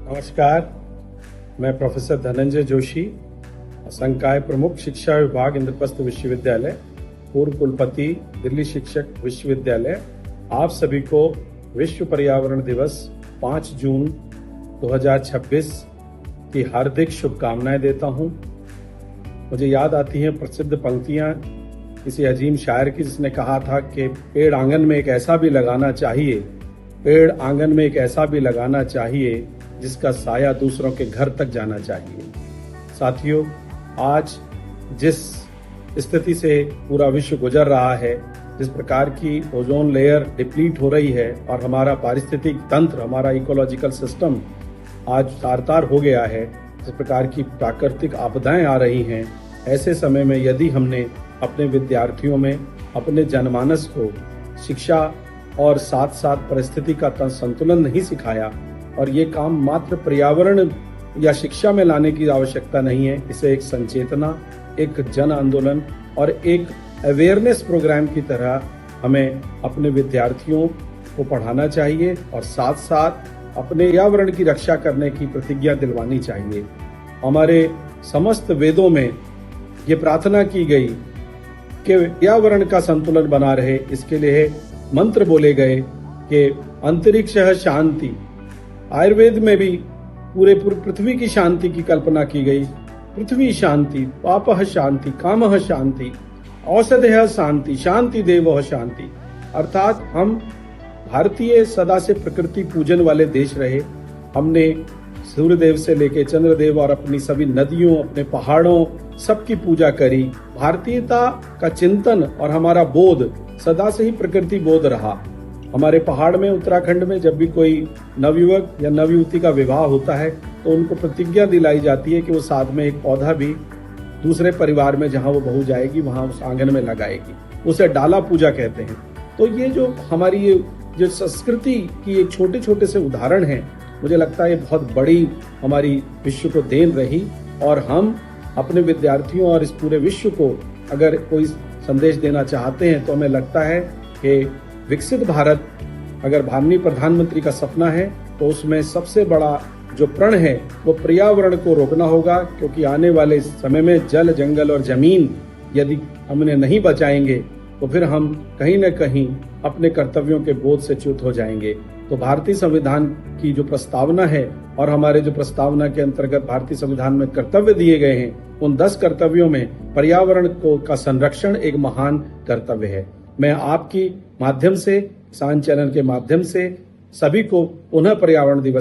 नमस्कार, मैं प्रोफेसर धनंजय जोशी, संकाय प्रमुख शिक्षा विभाग इंद्रप्रस्थ विश्वविद्यालय, पूर्व कुलपति दिल्ली शिक्षक विश्वविद्यालय, आप सभी को विश्व पर्यावरण दिवस 5 जून 2026 की हार्दिक शुभकामनाएं देता हूं। मुझे याद आती हैं प्रसिद्ध पंक्तियां किसी अजीम शायर की, जिसने कहा था कि पेड़ आंगन में एक ऐसा भी लगाना चाहिए, पेड़ आंगन में एक ऐसा भी लगाना चाहिए जिसका साया दूसरों के घर तक जाना चाहिए। साथियों, आज जिस स्थिति से पूरा विश्व गुजर रहा है, जिस प्रकार की ओजोन लेयर डिप्लीट हो रही है और हमारा पारिस्थितिक तंत्र, हमारा इकोलॉजिकल सिस्टम आज तार-तार हो गया है, जिस प्रकार की प्राकृतिक आपदाएं आ रही हैं, ऐसे समय में यदि हमने अपने विद्यार्थियों में अपने जनमानस को शिक्षा और साथ साथ परिस्थिति का संतुलन नहीं सिखाया, और ये काम मात्र पर्यावरण या शिक्षा में लाने की आवश्यकता नहीं है, इसे एक संचेतना, एक जन आंदोलन और एक अवेयरनेस प्रोग्राम की तरह हमें अपने विद्यार्थियों को पढ़ाना चाहिए और साथ साथ अपने पर्यावरण की रक्षा करने की प्रतिज्ञा दिलवानी चाहिए। हमारे समस्त वेदों में ये प्रार्थना की गई कि पर्यावरण का संतुलन बना रहे, इसके लिए मंत्र बोले गए कि अंतरिक्षः शांति। आयुर्वेद में भी पूरे पृथ्वी की शांति की कल्पना की गई। पृथ्वी शांति, पापः शांति, कामः शांति, औषधयः शांति, शांति देवः शांति। अर्थात हम भारतीय सदा से प्रकृति पूजन वाले देश रहे। हमने सूर्यदेव से लेके चंद्रदेव और अपनी सभी नदियों, अपने पहाड़ों, सबकी पूजा करी। भारतीयता का चिंतन और हमारा बोध सदा से ही प्रकृति बोध रहा। हमारे पहाड़ में, उत्तराखंड में जब भी कोई नवयुवक या नवयुवती का विवाह होता है तो उनको प्रतिज्ञा दिलाई जाती है कि वो साथ में एक पौधा भी दूसरे परिवार में जहां वो बहू जाएगी वहां उस आंगन में लगाएगी। उसे डाला पूजा कहते हैं। तो ये जो हमारी ये जो संस्कृति की एक छोटे छोटे से उदाहरण है, मुझे लगता है ये बहुत बड़ी हमारी विश्व को देन रही। और हम अपने विद्यार्थियों और इस पूरे विश्व को अगर कोई संदेश देना चाहते हैं तो हमें लगता है कि विकसित भारत अगर माननीय प्रधानमंत्री का सपना है तो उसमें सबसे बड़ा जो प्रण है वो पर्यावरण को रोकना होगा, क्योंकि आने वाले समय में जल, जंगल और जमीन यदि हमने नहीं बचाएंगे तो फिर हम कहीं न कहीं अपने कर्तव्यों के बोझ से च्युत हो जाएंगे। तो भारतीय संविधान की जो प्रस्तावना है और हमारे जो प्रस्तावना के अंतर्गत भारतीय संविधान में कर्तव्य दिए गए हैं, उन 10 कर्तव्यों में पर्यावरण का संरक्षण एक महान कर्तव्य है। मैं आपकी माध्यम से, किसान चैनल के माध्यम से सभी को पुनः पर्यावरण दिवस